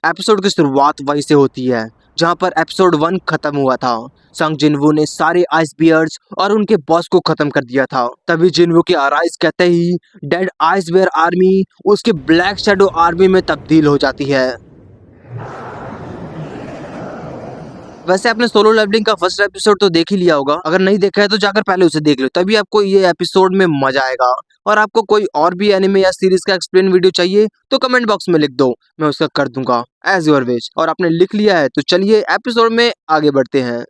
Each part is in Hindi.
एपिसोड की शुरुआत वहीं से होती है जहां पर एपिसोड 1 खत्म हुआ था। संग जिनवू ने सारे आइस बियर्स और उनके बॉस को खत्म कर दिया था। तभी जिनवू के अराइज कहते ही डेड आइस बियर आर्मी उसके ब्लैक शैडो आर्मी में तब्दील हो जाती है। वैसे आपने सोलो लेवलिंग का फर्स्ट एपिसोड तो देख ही लिया होगा, अगर नहीं देखा है तो जाकर पहले उसे देख लो, तभी आपको ये एपिसोड में मजा आएगा। और आपको कोई और भी एनिमे या सीरीज का एक्सप्लेन वीडियो चाहिए तो कमेंट बॉक्स में लिख दो, मैं उसका कर दूंगा एज योर विश। और आपने लिख लिया है तो चलिए एपिसोड में आगे बढ़ते हैं।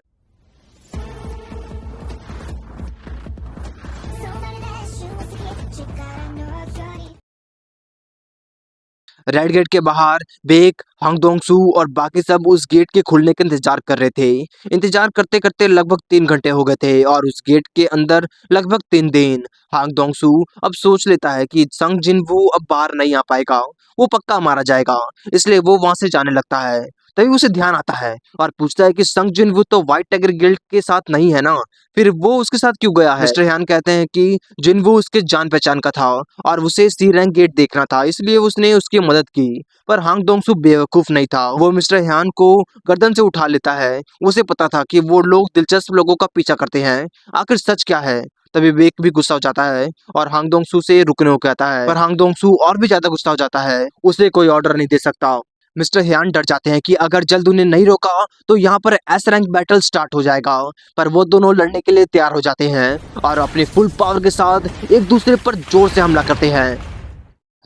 रेड गेट के बाहर बेक, हांगडोंग-सू और बाकी सब उस गेट के खुलने का इंतजार कर रहे थे। इंतजार करते करते लगभग 3 घंटे हो गए थे और उस गेट के अंदर लगभग 3 दिन। हांगडोंग-सू अब सोच लेता है कि संग जिनवू अब बाहर नहीं आ पाएगा, वो पक्का मारा जाएगा, इसलिए वो वहां से जाने लगता है। तभी उसे ध्यान आता है और पूछता है कि संग जिनवू तो व्हाइट टाइगर गिल्ड के साथ नहीं है ना, फिर वो उसके साथ क्यों गया है। मिस्टर ह्यान कहते हैं कि जिनवू उसके जान पहचान का था और उसे सी रैंक गेट देखना था, इसलिए उसने उसकी मदद की। पर हांग दोंगसू बेवकूफ नहीं था, वो मिस्टर ह्यान को गर्दन से उठा लेता है। उसे पता था कि वो लोग दिलचस्प लोगों का पीछा करते हैं, आखिर सच क्या है। तभी बेक भी गुस्सा हो जाता है और हांग दोंगसू से रुकने को कहता है, पर हांग दोंगसू और भी ज्यादा गुस्सा हो जाता है, उसे कोई ऑर्डर नहीं दे सकता। मिस्टर ह्यान डर जाते हैं कि अगर जल्द उन्हें नहीं रोका तो यहाँ पर एस रैंक बैटल स्टार्ट हो जाएगा। पर वो दोनों लड़ने के लिए तैयार हो जाते हैं और अपनी फुल पावर के साथ एक दूसरे पर जोर से हमला करते हैं।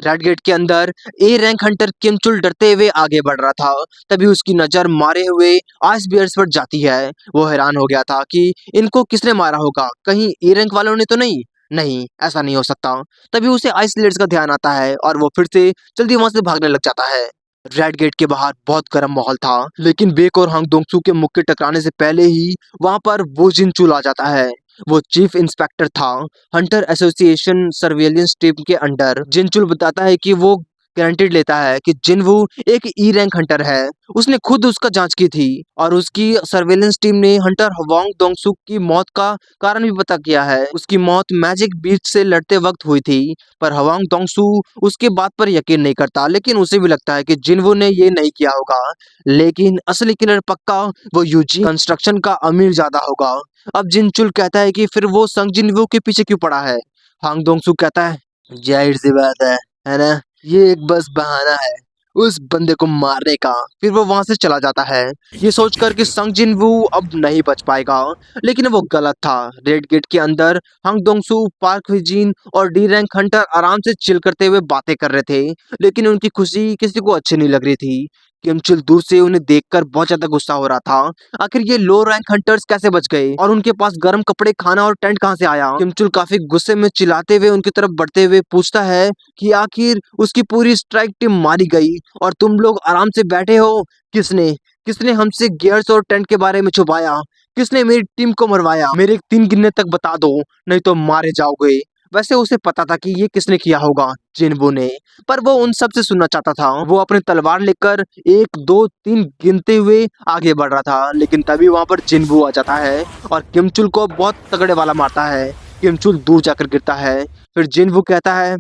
रेड गेट के अंदर ए रैंक हंटर किम चुल डरते हुए आगे बढ़ रहा था। तभी उसकी नजर मारे हुए आइस बियर्स पर जाती है। वो हैरान हो गया था कि इनको किसने मारा होगा, कहीं ए रैंक वालों ने तो नहीं। नहीं, ऐसा नहीं हो सकता। तभी उसे आइस लेयर्स का ध्यान आता है और वो फिर से जल्दी वहां से भागने लग जाता है। रेड गेट के बाहर बहुत गर्म माहौल था, लेकिन बेक और हांग दोंगसू के मुक्के टकराने से पहले ही वहां पर वो जिनचुल आ जाता है। वो चीफ इंस्पेक्टर था हंटर एसोसिएशन सर्वेलेंस टीम के अंडर। जिनचुल बताता है कि वो गारंटीड लेता है कि जिनवू एक ई रैंक हंटर है, उसने खुद उसका जांच की थी और उसकी सर्वेलेंस टीम ने हंटर हवांग दोंगसुक की मौत का कारण भी पता किया है। उसकी मौत मैजिक बीच से लड़ते वक्त हुई थी। पर हवांग दोंगसू उसके बात पर यकीन नहीं करता, लेकिन उसे भी लगता है कि जिनवू ने ये नहीं किया होगा। लेकिन असली किलर पक्का वो यूजी कंस्ट्रक्शन का अमीर ज्यादा होगा। अब जिनचुल कहता है कि फिर वो संग जिनवू के पीछे क्यों पड़ा है। हांग दोंगसू कहता है, जाहिर सी बात है ना, ये एक बस बहाना है उस बंदे को मारने का। फिर वो वहां से चला जाता है, ये सोचकर कि संग जिनवू अब नहीं बच पाएगा, लेकिन वो गलत था। रेड गेट के अंदर हांग दोंगसू, पार्क हुईजिन और डी रैंक हंटर आराम से चिल करते हुए बातें कर रहे थे, लेकिन उनकी खुशी किसी को अच्छी नहीं लग रही थी। किमचुल दूर से उन्हें देखकर बहुत ज्यादा गुस्सा हो रहा था। आखिर ये लो रैंक हंटर्स कैसे बच गए और उनके पास गर्म कपड़े, खाना और टेंट कहां से आया। किमचुल काफी गुस्से में चिल्लाते हुए उनकी तरफ बढ़ते हुए पूछता है कि आखिर उसकी पूरी स्ट्राइक टीम मारी गई और तुम लोग आराम से बैठे हो। किसने किसने हमसे गियर्स और टेंट के बारे में छुपाया, किसने मेरी टीम को मरवाया, मेरे 3 गिनने तक बता दो, नहीं तो मारे जाओगे। वैसे उसे पता था कि ये किसने किया होगा, जिनवू ने, पर वो उन सब से सुनना चाहता था। वो अपनी तलवार लेकर 1 2 3 गिनते हुए आगे बढ़ रहा था, लेकिन तभी वहां पर जिनवू आ जाता है और किमचुल को बहुत तगड़े वाला मारता है। किमचुल दूर जाकर गिरता है। फिर जिनवू कहता है,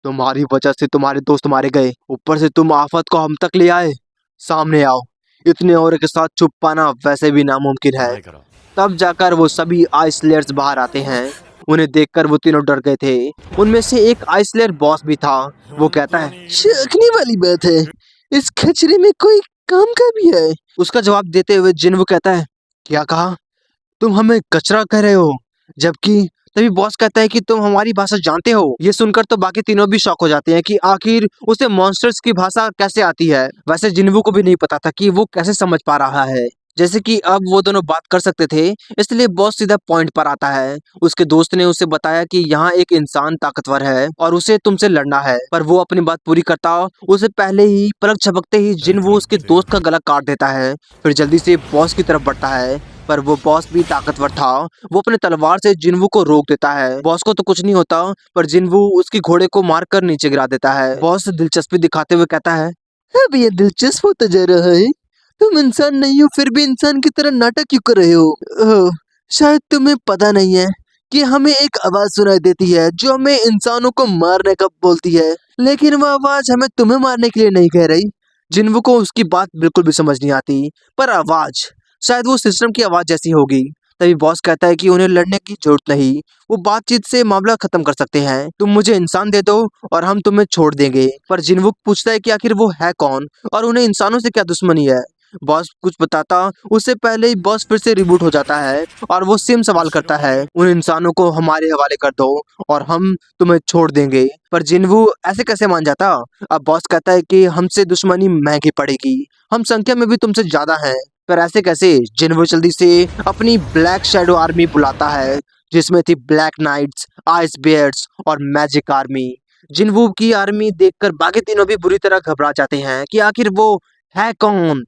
तुम्हारी वजह से तुम्हारे दोस्त मारे गए, ऊपर से तुम आफत को हम तक ले आए। सामने आओ, इतने और के साथ छुप पाना वैसे भी नामुमकिन है। तब जाकर वो सभी आइस लेयर्स बाहर आते हैं। उन्हें देखकर वो तीनों डर गए थे। उनमें से एक आइस लेयर बॉस भी था। वो कहता है, चखने वाली बात है, इस खचरे में कोई काम का भी है। उसका जवाब देते हुए जिनवू कहता है, क्या कहा, तुम हमें कचरा कह रहे हो, जबकि तभी बॉस कहता है कि तुम हमारी भाषा जानते हो। ये सुनकर तो बाकी तीनों भी शॉक हो जाते हैं कि आखिर उसे मॉन्स्टर्स की भाषा कैसे आती है। वैसे जिन्वू को भी नहीं पता था कि वो कैसे समझ पा रहा है। जैसे कि अब वो दोनों बात कर सकते थे, इसलिए बॉस सीधा पॉइंट पर आता है। उसके दोस्त ने उसे बताया कि यहाँ एक इंसान ताकतवर है और उसे तुमसे लड़ना है, पर वो अपनी बात पूरी करता उसे पहले ही पलक झपकते ही जिन्वू उसके दोस्त का गला काट देता है। फिर जल्दी से बॉस की तरफ बढ़ता है, पर वो बॉस भी ताकतवर था। वो अपने तलवार से जिन्वू को रोक देता है। बॉस को तो कुछ नहीं होता, पर जिन्वू उसकी घोड़े को मारकर नीचे गिरा देता है। बॉस दिलचस्पी दिखाते हुए कहता है, अब ये दिलचस्प होता जा रहा है, तुम इंसान नहीं हो फिर भी इंसान की तरह नाटक क्यों कर रहे हो। ओह, शायद तुम्हें पता नहीं है कि हमें एक आवाज सुनाई देती है जो हमें इंसानों को मारने का बोलती है, लेकिन वो आवाज हमें तुम्हें मारने के लिए नहीं कह रही। जिन्वू को उसकी बात बिल्कुल भी समझ नहीं आती, पर आवाज शायद वो सिस्टम की आवाज जैसी होगी। तभी बॉस कहता है कि उन्हें लड़ने की जरूरत नहीं, वो बातचीत से मामला खत्म कर सकते हैं। तुम मुझे इंसान दे दो और हम तुम्हें छोड़ देंगे। पर जिन्वू पूछता है कि आखिर वो है कौन और उन्हें इंसानों से क्या दुश्मनी है। बॉस कुछ बताता उससे पहले ही बॉस फिर से रिबूट हो जाता है और वो सेम सवाल करता है, उन इंसानों को हमारे हवाले कर दो और हम तुम्हें छोड़ देंगे। पर जिन्वू ऐसे कैसे मान जाता। अब बॉस कहता है कि हमसे दुश्मनी महंगी पड़ेगी, हम संख्या में भी तुमसे ज्यादा हैं। पर ऐसे कैसे। जिन्वू जल्दी से अपनी ब्लैक शैडो आर्मी बुलाता है, जिसमें थी ब्लैक नाइट्स, आइस बियर्ड्स और मैजिक आर्मी। जिन्वू की आर्मी देखकर बाकी तीनों भी बुरी तरह घबरा जाते हैं कि आखिर वो है कौन।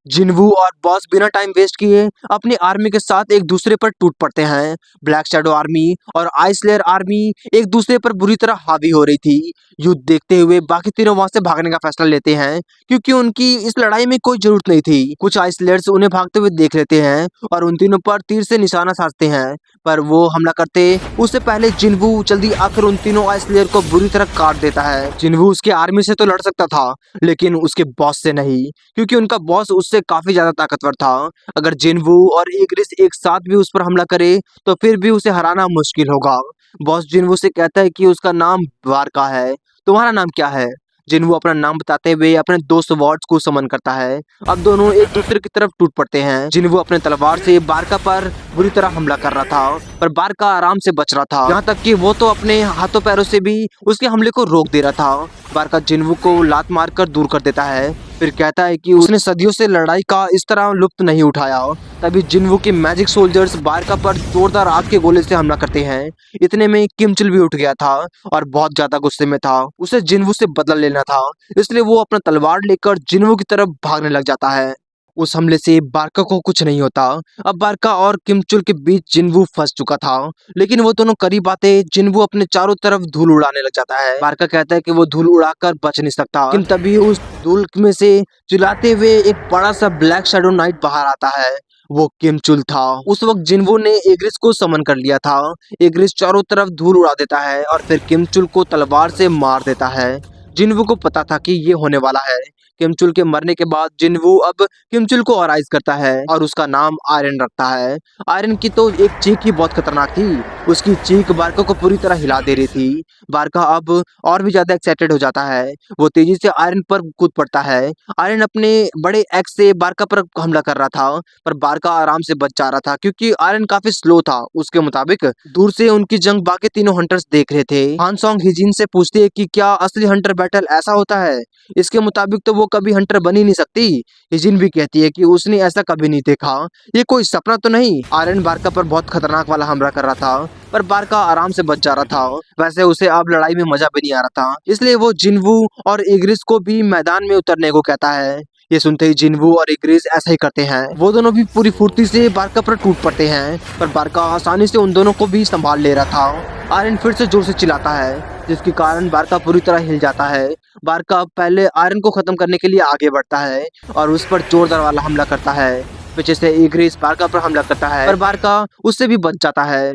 जिन्वू और बॉस बिना टाइम वेस्ट किए अपनी आर्मी के साथ एक दूसरे पर टूट पड़ते हैं। ब्लैक शैडो आर्मी और आइस लेयर आर्मी एक दूसरे पर बुरी तरह हावी हो रही थी। युद्ध देखते हुए बाकी तीनों वहां से भागने का फैसला लेते हैं, क्योंकि उनकी इस लड़ाई में कोई जरूरत नहीं थी। कुछ आइस लेयर्स उन्हें भागते हुए देख लेते हैं और उन तीनों पर तीर से निशाना साधते हैं, पर वो हमला करते उससे पहले जिन्वू जल्दी आकर उन तीनों आइस लेयर को बुरी तरह काट देता है। जिन्वू उसकी आर्मी से तो लड़ सकता था, लेकिन उसके बॉस से नहीं, क्योंकि उनका बॉस उससे काफी ज्यादा ताकतवर था। अगर जिन्वू और ईग्रिस एक साथ भी उस पर हमला करे तो फिर भी उसे हराना मुश्किल होगा। बॉस जिन्वू से कहता है कि उसका नाम वारका है, तुम्हारा नाम क्या है। जिन्वू अपना नाम बताते हुए अपने दो स्वॉर्ड्स को समन करता है। अब दोनों एक दूसरे की तरफ टूट पड़ते हैं। जिन्वू अपने तलवार से बारका पर बुरी तरह हमला कर रहा था, पर बारका आराम से बच रहा था, यहाँ तक कि वो तो अपने हाथों पैरों से भी उसके हमले को रोक दे रहा था। बारका जिन्वू को लात मारकर दूर कर देता है, फिर कहता है कि उसने सदियों से लड़ाई का इस तरह लुत्फ नहीं उठाया। तभी जिन्वू के मैजिक सोल्जर्स बारका पर जोरदार आग के गोले से हमला करते हैं। इतने में किमचिल भी उठ गया था और बहुत ज्यादा गुस्से में था, उसे जिन्वू से बदला लेना था, इसलिए वो अपना तलवार लेकर जिन्वू की तरफ भागने लग जाता है। उस हमले से बारका को कुछ नहीं होता। अब बारका और किमचुल के बीच जिन्वू फंस चुका था, लेकिन वो दोनों करीब आते जिन्वू अपने चारों तरफ धूल उड़ाने लग जाता है। बारका कहता है कि वो धूल उड़ाकर बच नहीं सकता, लेकिन तभी उस धूल में से चिल्लाते हुए एक बड़ा सा ब्लैक शैडो नाइट बाहर आता है। वो किमचुल था। उस वक्त जिन्वू ने एग्रिस को समन कर लिया था। एग्रिस चारों तरफ धूल उड़ा देता है और फिर किमचुल को तलवार से मार देता है। जिन्वू को पता था कि ये होने वाला है। किमचुल के मरने के बाद जिन्वू अब किमचुल को ऑराइज करता है और उसका नाम आयरन रखता है। आयरन की तो एक चीख ही बहुत खतरनाक थी, उसकी चीख बारका को पूरी तरह हिला दे रही थी। बारका अब और भी ज्यादा एक्साइटेड हो जाता है, वो तेजी से आयरन पर कूद पड़ता है। आयरन अपने बड़े एक्स से बारका पर हमला कर रहा था, पर बारका आराम से बच जा रहा था, क्योंकि आयरन काफी स्लो था। उसके मुताबिक दूर से उनकी जंग बाकी तीनों हंटर्स देख रहे थे। हान सॉन्ग हिजिन से पूछती है कि क्या असली हंटर बैटल ऐसा होता है। इसके मुताबिक तो वो कभी हंटर बन ही नहीं सकती। हिजिन भी कहती है कि उसने ऐसा कभी नहीं देखा, ये कोई सपना तो नहीं। आयरन बारका पर बहुत खतरनाक वाला हमला कर रहा था, पर बारका आराम से बच जा रहा था। वैसे उसे अब लड़ाई में मजा भी नहीं आ रहा था, इसलिए वो जिन्वू और इग्रिस को भी मैदान में उतरने को कहता है। ये सुनते ही जिन्वू और इग्रिस ऐसा ही करते हैं। वो दोनों भी पूरी फुर्ती से बारका पर टूट पड़ते हैं, पर बारका आसानी से उन दोनों को भी संभाल ले रहा था। आयरन फिर से जोर से चिल्लाता है, जिसके कारण बारका पूरी तरह हिल जाता है। बारका पहले आयरन को खत्म करने के लिए आगे बढ़ता है और उस पर जोरदार वाला हमला करता है। पीछे से इग्रिस बारका पर हमला करता है, पर बारका उससे भी बच जाता है।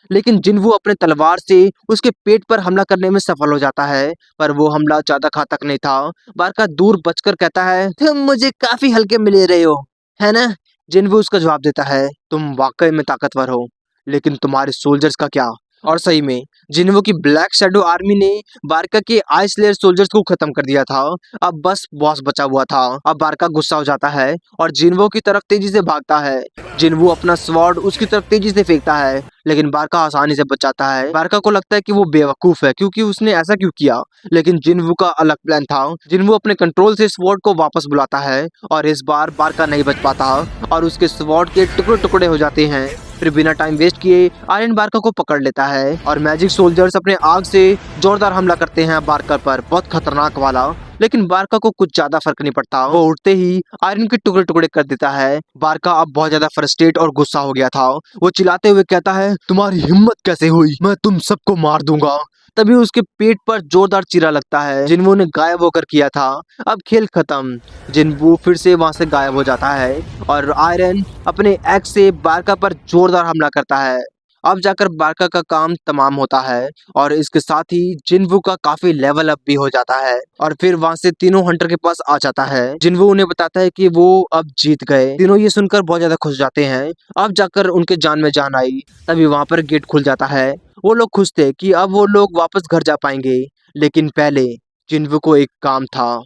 लेकिन जिन्वू अपने तलवार से उसके पेट पर हमला करने में सफल हो जाता है, पर वो हमला ज्यादा घातक नहीं था। बारका दूर बचकर कहता है, तुम मुझे काफी हल्के मिले रहे हो, है ना। जिन्वू उसका जवाब देता है, तुम वाकई में ताकतवर हो, लेकिन तुम्हारे सोल्जर्स का क्या। और सही में जिन्वू की ब्लैक शैडो आर्मी ने बारका के आइस लेयर सोल्जर्स को खत्म कर दिया था। अब बस बॉस बचा हुआ था। अब बारका गुस्सा हो जाता है और जिन्वू की तरफ तेजी से भागता है। जिन्वू अपना स्वॉर्ड उसकी तरफ तेजी से फेंकता है, लेकिन बारका आसानी से बच जाता है। बारका को लगता है कि वो बेवकूफ है, क्योंकि उसने ऐसा क्यों किया, लेकिन जिन्वू का अलग प्लान था। जिन्वू अपने कंट्रोल से स्वॉर्ड को वापस बुलाता है और इस बार बारका नहीं बच पाता और उसके स्वॉर्ड के टुकड़े टुकड़े हो जाते हैं। फिर बिना टाइम वेस्ट किए आयरन बारका को पकड़ लेता है और मैजिक सोल्जर्स अपने आग से जोरदार हमला करते हैं बारका पर, बहुत खतरनाक वाला। लेकिन बारका को कुछ ज्यादा फर्क नहीं पड़ता, वो उठते ही आयरन के टुकड़े टुकड़े कर देता है। बारका अब बहुत ज्यादा फ्रस्ट्रेट और गुस्सा हो गया था। वो चिल्लाते हुए कहता है, तुम्हारी हिम्मत कैसे हुई, मैं तुम सबको मार दूंगा। तभी उसके पेट पर जोरदार चीरा लगता है, जिन्वू ने गायब होकर किया था। अब खेल खत्म। जिन्वू फिर से वहां से गायब हो जाता है और आयरन अपने एक्स से बारका पर जोरदार हमला करता है। अब जाकर बारका का काम तमाम होता है और इसके साथ ही जिनवू का काफी लेवल अप भी हो जाता है और फिर वहां से तीनों हंटर के पास आ जाता है। जिनवू उन्हें बताता है कि वो अब जीत गए। तीनों ये सुनकर बहुत ज्यादा खुश हो जाते हैं। अब जाकर उनके जान में जान आई। तभी वहां पर गेट खुल जाता है। वो लोग खुश थे कि अब वो लोग वापस घर जा पाएंगे, लेकिन पहले जिनवू को एक काम था।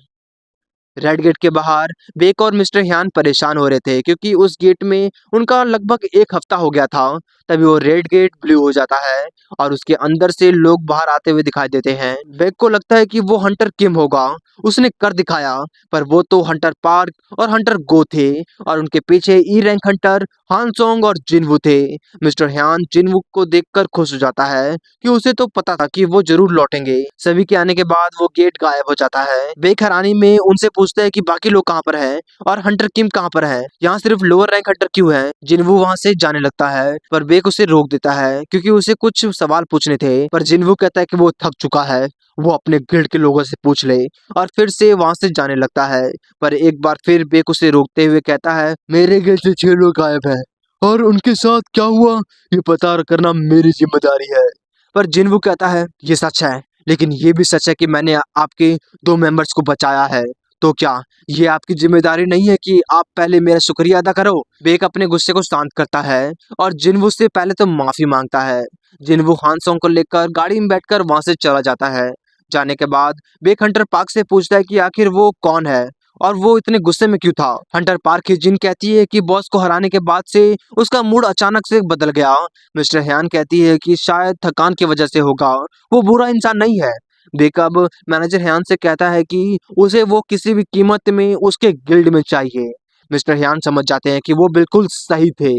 रेड गेट के बाहर बेक और मिस्टर ह्यान परेशान हो रहे थे क्योंकि उस गेट में उनका लगभग एक हफ्ता हो गया था। तभी वो रेड गेट ब्लू हो जाता है और उसके अंदर से लोग बाहर आते हुए दिखाई देते हैं। बेक को लगता है कि वो हंटर किम होगा, उसने कर दिखाया, पर वो तो हंटर पार्क और हंटर गो थे और उनके पीछे ई रैंक हंटर हान सोंग और जिनवू थे। मिस्टर ह्यान जिनवू को देखकर खुश हो जाता है कि उसे तो पता था कि वो जरूर लौटेंगे। सभी के आने के बाद वो गेट गायब हो जाता है। बेक हैरानी में उनसे पूछता है कि बाकी लोग कहाँ पर हैं और हंटर किम कहाँ पर है, यहाँ सिर्फ लोअर रैंक हंटर क्यों है। जिनवू वहां से जाने लगता है पर बेक उसे रोक देता है क्योंकि उसे कुछ सवाल पूछने थे। पर जिनवू कहता है कि वो थक चुका है, वो अपने गिल्ड के लोगों से पूछ ले, और फिर से वहां से जाने लगता है। पर एक बार फिर बेक उसे रोकते हुए कहता है, मेरे गिल्ड से 6 लोग गायब है और उनके साथ क्या हुआ ये पता करना मेरी जिम्मेदारी है। पर जिनवू कहता है, ये सच है, लेकिन ये भी सच है कि मैंने आपके 2 मेंबर्स को बचाया है, तो क्या ये आपकी जिम्मेदारी नहीं है कि आप पहले मेरा शुक्रिया अदा करो। बेक अपने गुस्से को शांत करता है और जिनवू से पहले तो माफी मांगता है। जिनवू हानसोंग को लेकर गाड़ी में बैठकर वहां से चला जाता है। जाने के बाद बेक हंटर पार्क से पूछता है कि आखिर वो कौन है और वो इतने गुस्से में क्यों था। हंटर पार्क की जिन कहती है कि बॉस को हराने के बाद से उसका मूड अचानक से बदल गया। मिस्टर ह्यान कहती है कि शायद थकान की वजह से होगा, वो बुरा इंसान नहीं है। बेकअब मैनेजर ह्यान से कहता है कि उसे वो किसी भी कीमत में उसके गिल्ड में चाहिए। मिस्टर ह्यान समझ जाते हैं कि वो बिल्कुल सही थे।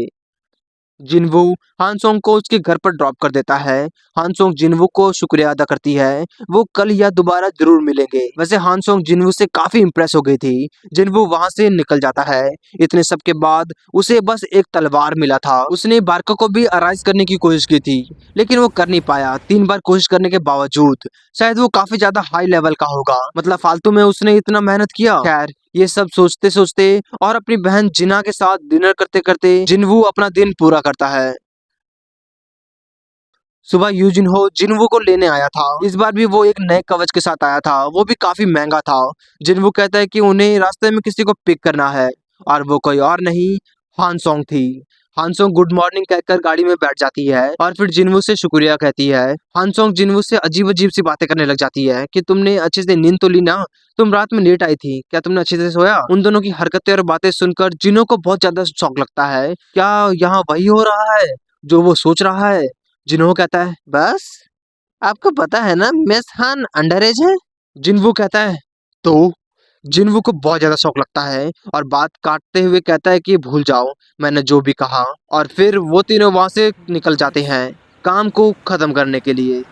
जिनवू हानसोंग को उसके घर पर ड्रॉप कर देता है। हानसोंग जिनवू को शुक्रिया अदा करती है, वो कल या दोबारा जरूर मिलेंगे। वैसे हानसोंग जिनवू से काफी इंप्रेस हो गई थी। जिनवू वहां से निकल जाता है। इतने सब के बाद उसे बस एक तलवार मिला था। उसने बारका को भी अराइज करने की कोशिश की थी, लेकिन वो कर नहीं पाया। 3 बार कोशिश करने के बावजूद शायद वो काफी ज्यादा हाई लेवल का होगा, मतलब फालतू में उसने इतना मेहनत किया। खैर, ये सब सोचते सोचते और अपनी बहन जिना के साथ डिनर करते करते जिनवू अपना दिन पूरा करता है। सुबह यूजिन हो जिनवू को लेने आया था। इस बार भी वो एक नए कवच के साथ आया था, वो भी काफी महंगा था। जिनवू कहता है कि उन्हें रास्ते में किसी को पिक करना है और वो कोई और नहीं, हानसोंग थी। हानसोंग गुड मॉर्निंग कहकर गाड़ी में बैठ जाती है और फिर जिनवू से शुक्रिया कहती है। हानसोंग जिनवू से अजीब अजीब सी बातें करने लग जाती है कि तुमने अच्छे से नींद तो ली ना, तुम रात में लेट आई थी, क्या तुमने अच्छे से सोया। उन दोनों की हरकतें और बातें सुनकर जिनो को बहुत ज्यादा शौक लगता है। क्या यहाँ वही हो रहा है जो वो सोच रहा है। जिन्हो कहता है, बस आपको पता है ना मिस हान अंडर एज है। जिनवू कहता है, तो जिनवू को बहुत ज्यादा शौक लगता है और बात काटते हुए कहता है कि भूल जाओ मैंने जो भी कहा। और फिर वो तीनों वहां से निकल जाते हैं काम को खत्म करने के लिए।